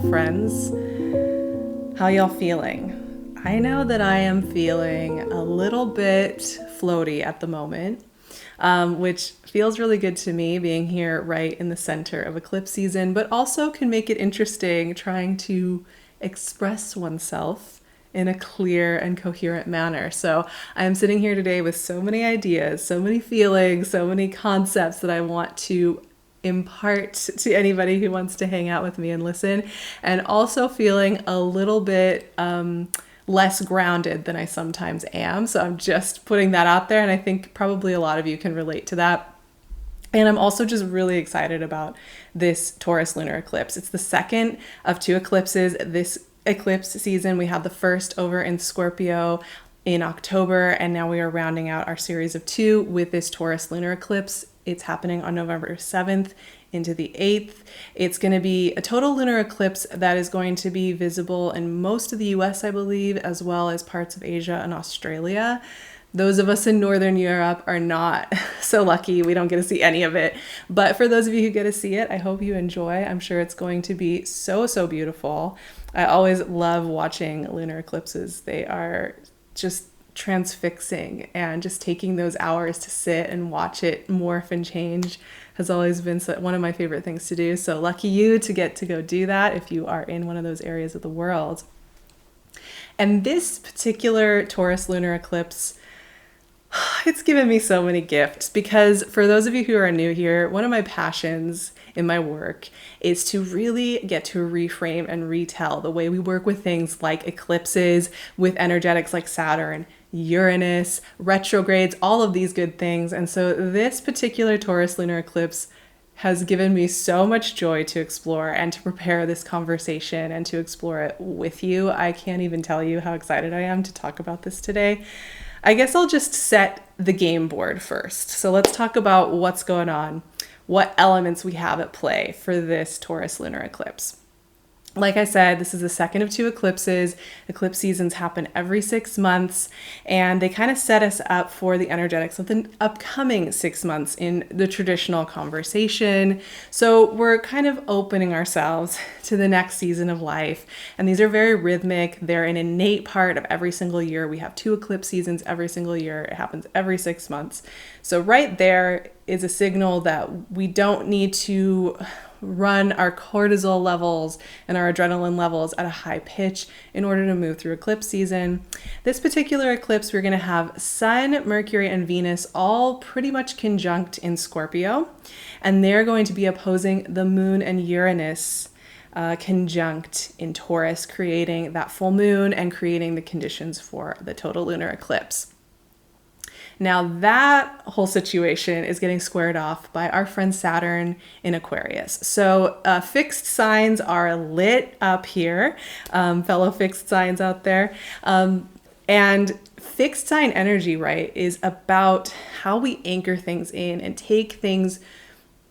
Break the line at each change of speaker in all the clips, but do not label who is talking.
friends. How y'all feeling? I know that I am feeling a little bit floaty at the moment, which feels really good to me being here right in the center of eclipse season, but also can make it interesting trying to express oneself in a clear and coherent manner. So I am sitting here today with so many ideas, so many feelings, so many concepts that I want to impart to anybody who wants to hang out with me and listen, and also feeling a little bit less grounded than I sometimes am. So I'm just putting that out there, and I think probably a lot of you can relate to that. And I'm also just really excited about this Taurus lunar eclipse. It's the second of two eclipses this eclipse season. We had the first over in Scorpio in October, and now we are rounding out our series of two with this Taurus lunar eclipse. It's happening on November 7th into the 8th. It's going to be a total lunar eclipse that is going to be visible in most of the US, I believe, as well as parts of Asia and Australia. Those of us in Northern Europe are not so lucky. We don't get to see any of it. But for those of you who get to see it, I hope you enjoy. I'm sure it's going to be so, so beautiful. I always love watching lunar eclipses. They are just transfixing, and just taking those hours to sit and watch it morph and change has always been one of my favorite things to do. So lucky you to get to go do that if you are in one of those areas of the world. And this particular Taurus lunar eclipse, it's given me so many gifts, because for those of you who are new here, one of my passions in my work is to really get to reframe and retell the way we work with things like eclipses, with energetics like Saturn, Uranus, retrogrades, all of these good things. And so this particular Taurus lunar eclipse has given me so much joy to explore and to prepare this conversation and to explore it with you. I can't even tell you how excited I am to talk about this today. I guess I'll just set the game board first. So let's talk about what's going on, what elements we have at play for this Taurus lunar eclipse. Like I said, this is the second of two eclipses. Eclipse seasons happen every 6 months, and they kind of set us up for the energetics of the upcoming 6 months in the traditional conversation. So we're kind of opening ourselves to the next season of life. And these are very rhythmic. They're an innate part of every single year. We have two eclipse seasons every single year. It happens every 6 months. So right there is a signal that we don't need to run our cortisol levels and our adrenaline levels at a high pitch in order to move through eclipse season. This particular eclipse, we're going to have Sun, Mercury, and Venus all pretty much conjunct in Scorpio, and they're going to be opposing the Moon and Uranus conjunct in Taurus, creating that full moon and creating the conditions for the total lunar eclipse. Now that whole situation is getting squared off by our friend Saturn in Aquarius. So fixed signs are lit up here, fellow fixed signs out there. And fixed sign energy, right, is about how we anchor things in and take things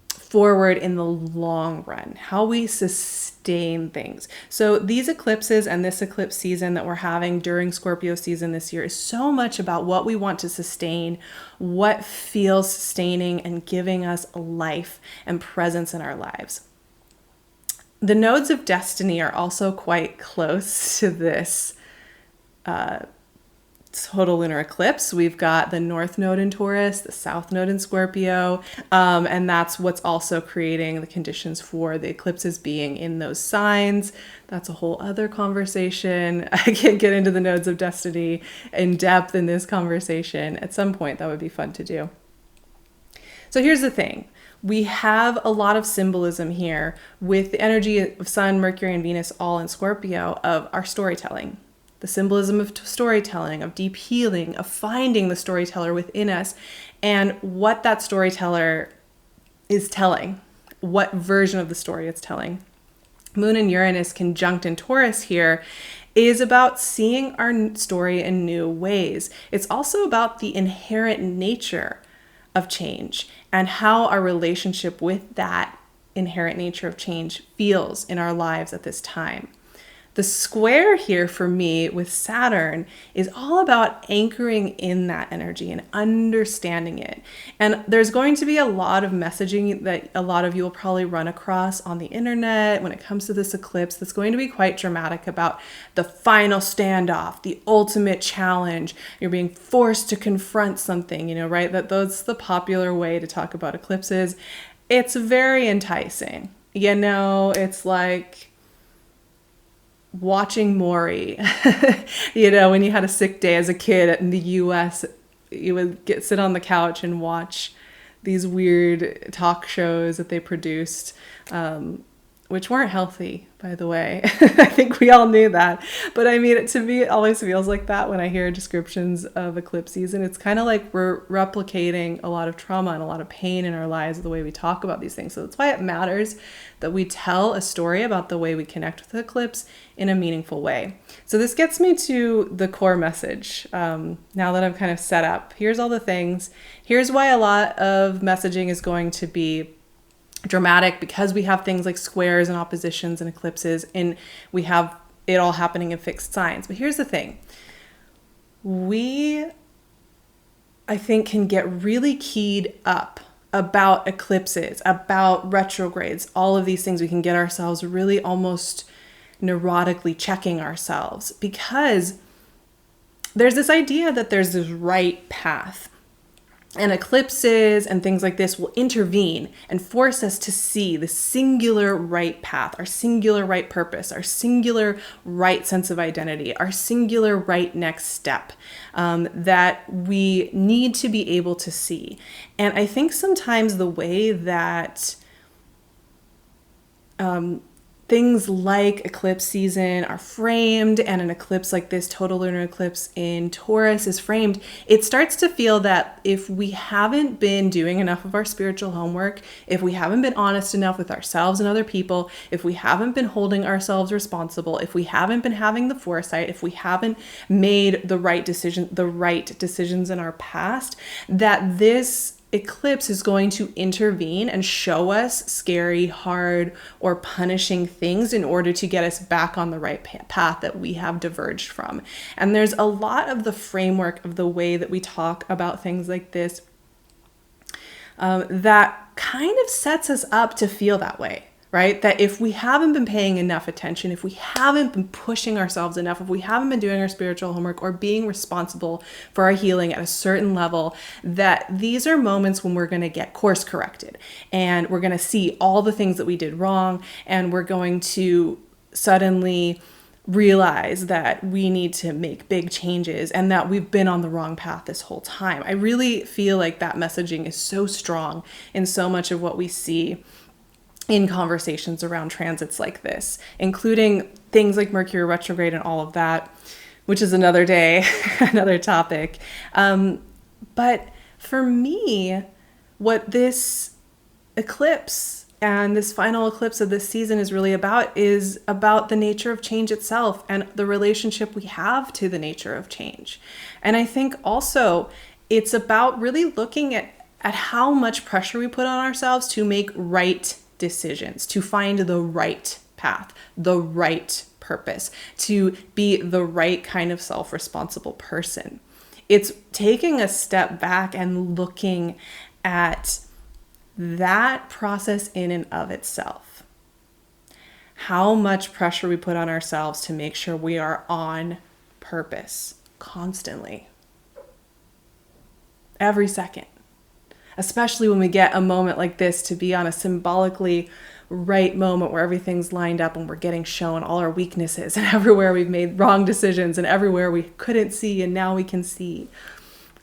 forward in the long run, how we sustain things. So these eclipses and this eclipse season that we're having during Scorpio season this year is so much about what we want to sustain, what feels sustaining and giving us life and presence in our lives. The nodes of destiny are also quite close to this total lunar eclipse. We've got the North Node in Taurus, the South Node in Scorpio, and that's what's also creating the conditions for the eclipses being in those signs. That's a whole other conversation. I can't get into the nodes of destiny in depth in this conversation. At some point, that would be fun to do. So here's the thing. We have a lot of symbolism here with the energy of Sun, Mercury, and Venus all in Scorpio of our storytelling. The symbolism of storytelling, of deep healing, of finding the storyteller within us, and what that storyteller is telling, what version of the story it's telling. Moon and Uranus conjunct in Taurus here is about seeing our story in new ways. It's also about the inherent nature of change and how our relationship with that inherent nature of change feels in our lives at this time. The square here for me with Saturn is all about anchoring in that energy and understanding it. And there's going to be a lot of messaging that a lot of you will probably run across on the internet when it comes to this eclipse that's going to be quite dramatic about the final standoff, the ultimate challenge. You're being forced to confront something, right? That's the popular way to talk about eclipses. It's very enticing. It's like watching Maury, when you had a sick day as a kid in the US, you would sit on the couch and watch these weird talk shows that they produced, which weren't healthy, by the way. I think we all knew that. But to me, it always feels like that when I hear descriptions of eclipse season. It's kind of like we're replicating a lot of trauma and a lot of pain in our lives the way we talk about these things. So that's why it matters that we tell a story about the way we connect with the eclipse in a meaningful way. So this gets me to the core message. Now that I'm kind of set up, here's all the things. Here's why a lot of messaging is going to be dramatic, because we have things like squares and oppositions and eclipses, and we have it all happening in fixed signs. But here's the thing. I think, can get really keyed up about eclipses, about retrogrades, all of these things. We can get ourselves really almost neurotically checking ourselves, because there's this idea that there's this right path. And eclipses and things like this will intervene and force us to see the singular right path, our singular right purpose, our singular right sense of identity, our singular right next step that we need to be able to see. And I think sometimes the way that things like eclipse season are framed, and an eclipse like this total lunar eclipse in Taurus is framed, it starts to feel that if we haven't been doing enough of our spiritual homework, if we haven't been honest enough with ourselves and other people, if we haven't been holding ourselves responsible, if we haven't been having the foresight, if we haven't made the right decisions in our past, that this eclipse is going to intervene and show us scary, hard, or punishing things in order to get us back on the right path that we have diverged from. And there's a lot of the framework of the way that we talk about things like this that kind of sets us up to feel that way. Right? That if we haven't been paying enough attention, if we haven't been pushing ourselves enough, if we haven't been doing our spiritual homework or being responsible for our healing at a certain level, that these are moments when we're going to get course corrected, and we're going to see all the things that we did wrong, and we're going to suddenly realize that we need to make big changes and that we've been on the wrong path this whole time. I really feel like that messaging is so strong in so much of what we see in conversations around transits like this, including things like Mercury retrograde and all of that, which is another day, another topic. But for me, what this eclipse and this final eclipse of this season is really about is about the nature of change itself and the relationship we have to the nature of change. And I think also it's about really looking at how much pressure we put on ourselves to make right decisions, to find the right path, the right purpose, to be the right kind of self-responsible person. It's taking a step back and looking at that process in and of itself. How much pressure we put on ourselves to make sure we are on purpose constantly. Every second. Especially when we get a moment like this to be on a symbolically right moment where everything's lined up and we're getting shown all our weaknesses, and everywhere we've made wrong decisions and everywhere we couldn't see and now we can see.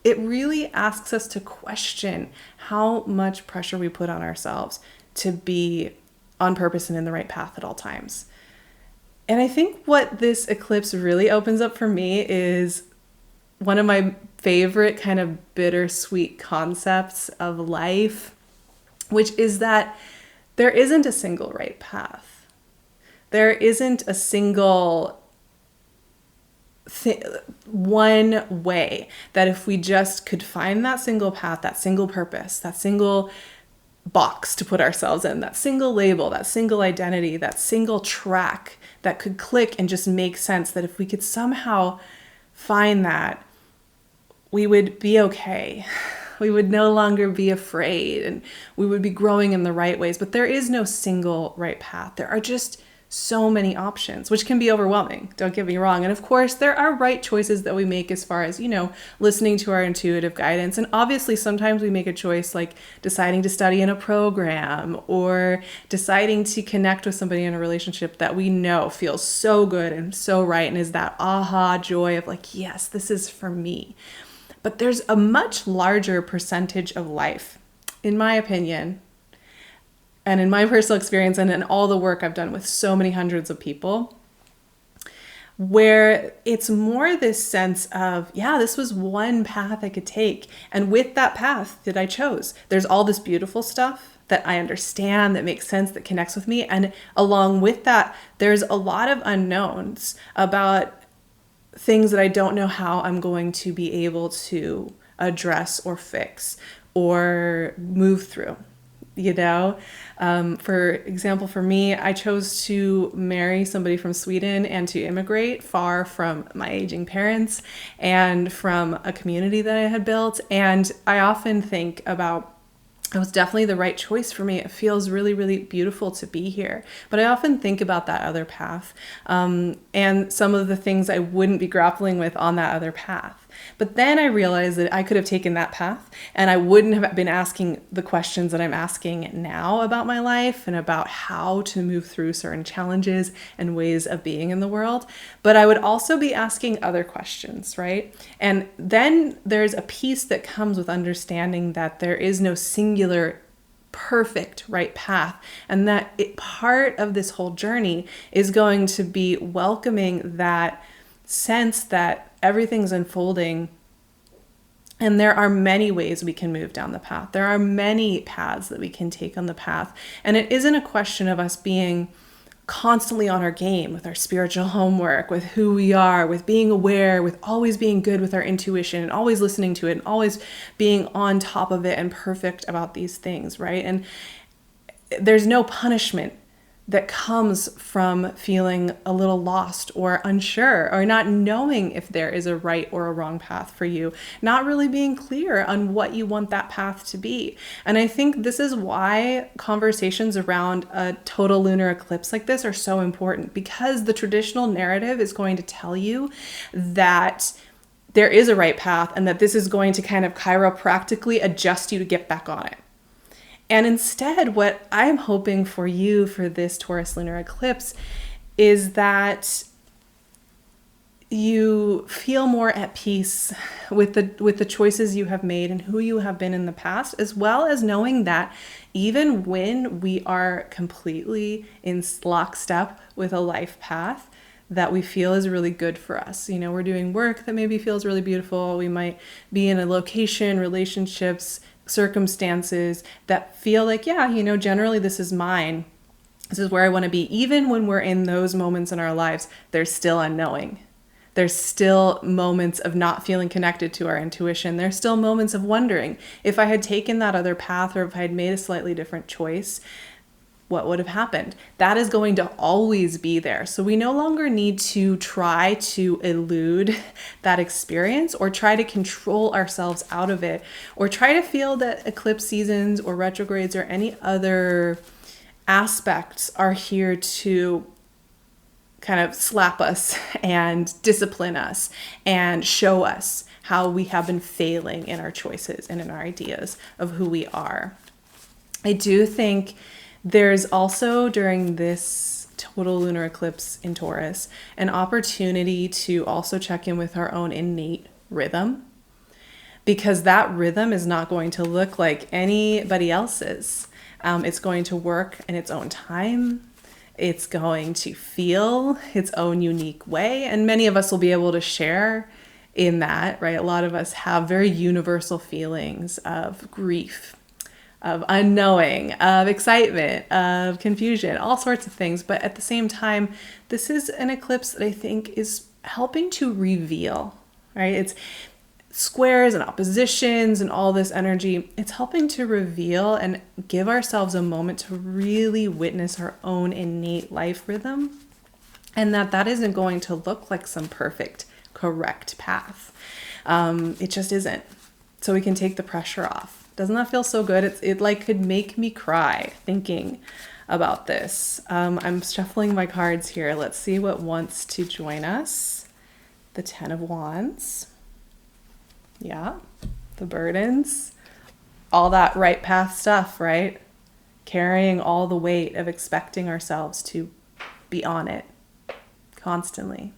It really asks us to question how much pressure we put on ourselves to be on purpose and in the right path at all times. And I think what this eclipse really opens up for me is one of my favorite kind of bittersweet concepts of life, which is that there isn't a single right path. There isn't a single one way that if we just could find that single path, that single purpose, that single box to put ourselves in, that single label, that single identity, that single track that could click and just make sense, that if we could somehow find that, we would be okay. We would no longer be afraid, and we would be growing in the right ways. But there is no single right path. There are just so many options, which can be overwhelming. Don't get me wrong. And of course, there are right choices that we make as far as, listening to our intuitive guidance. And obviously, sometimes we make a choice like deciding to study in a program or deciding to connect with somebody in a relationship that we know feels so good and so right, and is that aha joy of like, yes, this is for me. But there's a much larger percentage of life, in my opinion, and in my personal experience and in all the work I've done with so many hundreds of people, where it's more this sense of, yeah, this was one path I could take. And with that path that I chose, there's all this beautiful stuff that I understand, that makes sense, that connects with me. And along with that, there's a lot of unknowns about things that I don't know how I'm going to be able to address or fix or move through. For example, for me, I chose to marry somebody from Sweden and to immigrate far from my aging parents and from a community that I had built. And I often think about, it was definitely the right choice for me. It feels really, really beautiful to be here. But I often think about that other path and some of the things I wouldn't be grappling with on that other path. But then I realized that I could have taken that path and I wouldn't have been asking the questions that I'm asking now about my life and about how to move through certain challenges and ways of being in the world. But I would also be asking other questions, right? And then there's a piece that comes with understanding that there is no singular perfect right path, and that part of this whole journey is going to be welcoming that sense that everything's unfolding, and there are many ways we can move down the path. There are many paths that we can take on the path, and it isn't a question of us being constantly on our game with our spiritual homework, with who we are, with being aware, with always being good with our intuition and always listening to it and always being on top of it and perfect about these things, right? And there's no punishment that comes from feeling a little lost or unsure or not knowing if there is a right or a wrong path for you, not really being clear on what you want that path to be. And I think this is why conversations around a total lunar eclipse like this are so important, because the traditional narrative is going to tell you that there is a right path and that this is going to kind of chiropractically adjust you to get back on it. And instead, what I'm hoping for you for this Taurus lunar eclipse is that you feel more at peace with the choices you have made and who you have been in the past, as well as knowing that even when we are completely in lockstep with a life path that we feel is really good for us. We're doing work that maybe feels really beautiful. We might be in a location, relationships, circumstances that feel like, generally this is mine. This is where I want to be. Even when we're in those moments in our lives, there's still unknowing. There's still moments of not feeling connected to our intuition. There's still moments of wondering if I had taken that other path or if I had made a slightly different choice, what would have happened? That is going to always be there. So we no longer need to try to elude that experience or try to control ourselves out of it or try to feel that eclipse seasons or retrogrades or any other aspects are here to kind of slap us and discipline us and show us how we have been failing in our choices and in our ideas of who we are. I do think there's also, during this total lunar eclipse in Taurus, an opportunity to also check in with our own innate rhythm, because that rhythm is not going to look like anybody else's. It's going to work in its own time. It's going to feel its own unique way, and many of us will be able to share in that, right? A lot of us have very universal feelings of grief, of unknowing, of excitement, of confusion, all sorts of things. But at the same time, this is an eclipse that I think is helping to reveal, right? It's squares and oppositions and all this energy. It's helping to reveal and give ourselves a moment to really witness our own innate life rhythm and that isn't going to look like some perfect, correct path. It just isn't. So we can take the pressure off. Doesn't that feel so good? It like could make me cry thinking about this. I'm shuffling my cards here. Let's see what wants to join us. The 10 of Wands. Yeah. The burdens. All that right path stuff, right? Carrying all the weight of expecting ourselves to be on it constantly.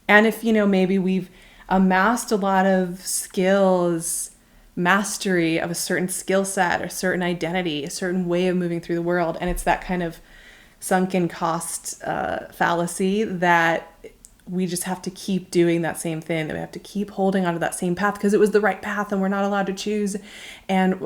And if, maybe we've amassed a lot of skills, mastery of a certain skill set, a certain identity, a certain way of moving through the world, and it's that kind of sunken cost fallacy that we just have to keep doing that same thing, that we have to keep holding onto that same path because it was the right path and we're not allowed to choose, and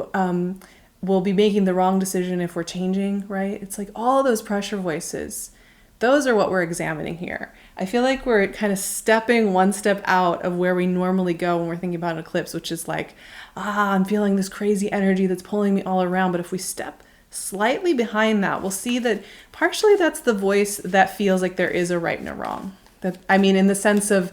we'll be making the wrong decision if we're changing, right? It's like all those pressure voices. Those are what we're examining here. I feel like we're kind of stepping one step out of where we normally go when we're thinking about an eclipse, which is like, I'm feeling this crazy energy that's pulling me all around. But if we step slightly behind that, we'll see that partially that's the voice that feels like there is a right and a wrong. In the sense of,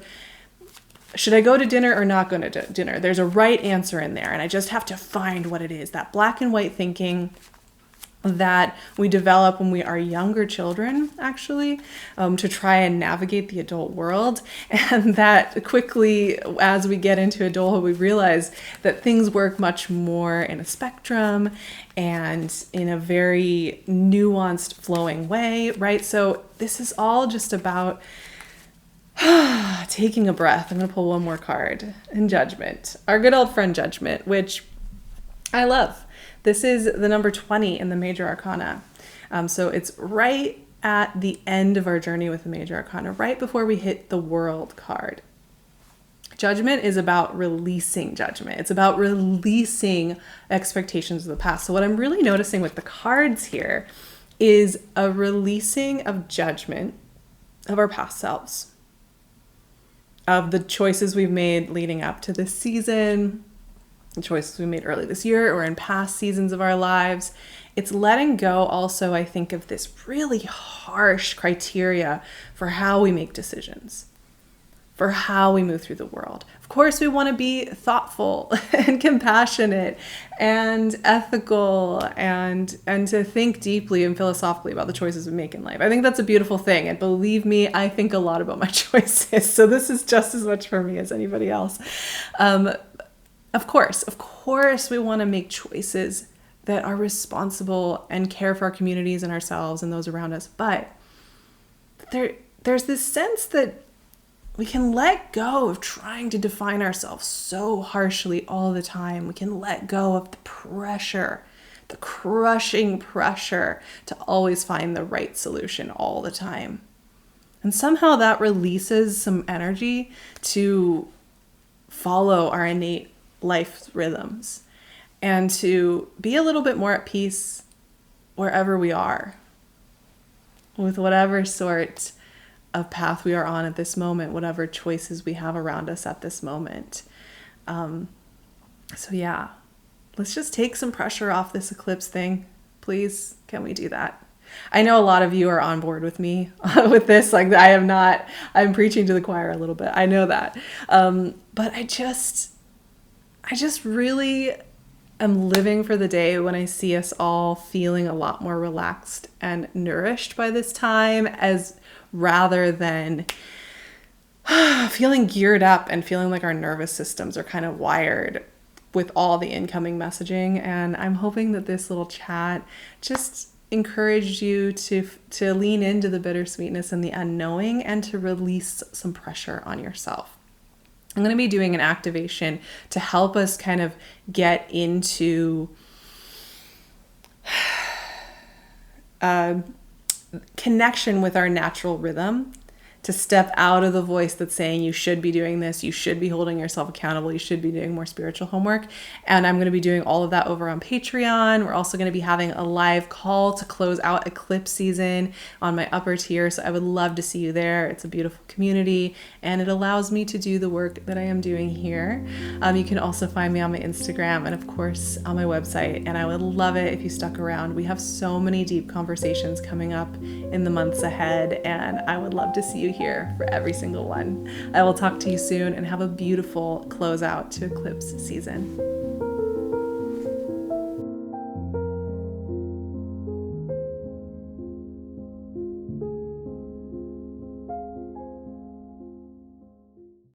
should I go to dinner or not go to dinner? There's a right answer in there, and I just have to find what it is. That black and white thinking that we develop when we are younger children, actually, to try and navigate the adult world. And that quickly, as we get into adulthood, we realize that things work much more in a spectrum and in a very nuanced, flowing way, right? So this is all just about taking a breath. I'm going to pull one more card. And Judgment. Our good old friend Judgment, which I love. This is the number 20 in the Major Arcana. So it's right at the end of our journey with the Major Arcana, right before we hit the World card. Judgment is about releasing judgment. It's about releasing expectations of the past. So what I'm really noticing with the cards here is a releasing of judgment of our past selves, of the choices we've made leading up to this season, the choices we made early this year or in past seasons of our lives. It's letting go also, I think, of this really harsh criteria for how we make decisions, for how we move through the world. Of course, we want to be thoughtful and compassionate and ethical and to think deeply and philosophically about the choices we make in life. I think that's a beautiful thing. And believe me, I think a lot about my choices. So this is just as much for me as anybody else. Of course, we want to make choices that are responsible and care for our communities and ourselves and those around us. But there's this sense that we can let go of trying to define ourselves so harshly all the time. We can let go of the pressure, the crushing pressure to always find the right solution all the time. And somehow that releases some energy to follow our innate life rhythms and to be a little bit more at peace wherever we are, with whatever sort of path we are on at this moment, whatever choices we have around us at this moment. So yeah, let's just take some pressure off this eclipse thing. Please, can we do that? I know a lot of you are on board with me with this. Like I'm preaching to the choir a little bit. I know that. But I just really am living for the day when I see us all feeling a lot more relaxed and nourished by this time, as rather than feeling geared up and feeling like our nervous systems are kind of wired with all the incoming messaging. And I'm hoping that this little chat just encouraged you to lean into the bittersweetness and the unknowing and to release some pressure on yourself. I'm going to be doing an activation to help us kind of get into connection with our natural rhythm, to step out of the voice that's saying you should be doing this, you should be holding yourself accountable, you should be doing more spiritual homework. And I'm going to be doing all of that over on Patreon. We're also going to be having a live call to close out eclipse season on my upper tier. So I would love to see you there. It's a beautiful community and it allows me to do the work that I am doing here. You can also find me on my Instagram and of course on my website. And I would love it if you stuck around. We have so many deep conversations coming up in the months ahead and I would love to see you here for every single one. I will talk to you soon and have a beautiful closeout to eclipse season.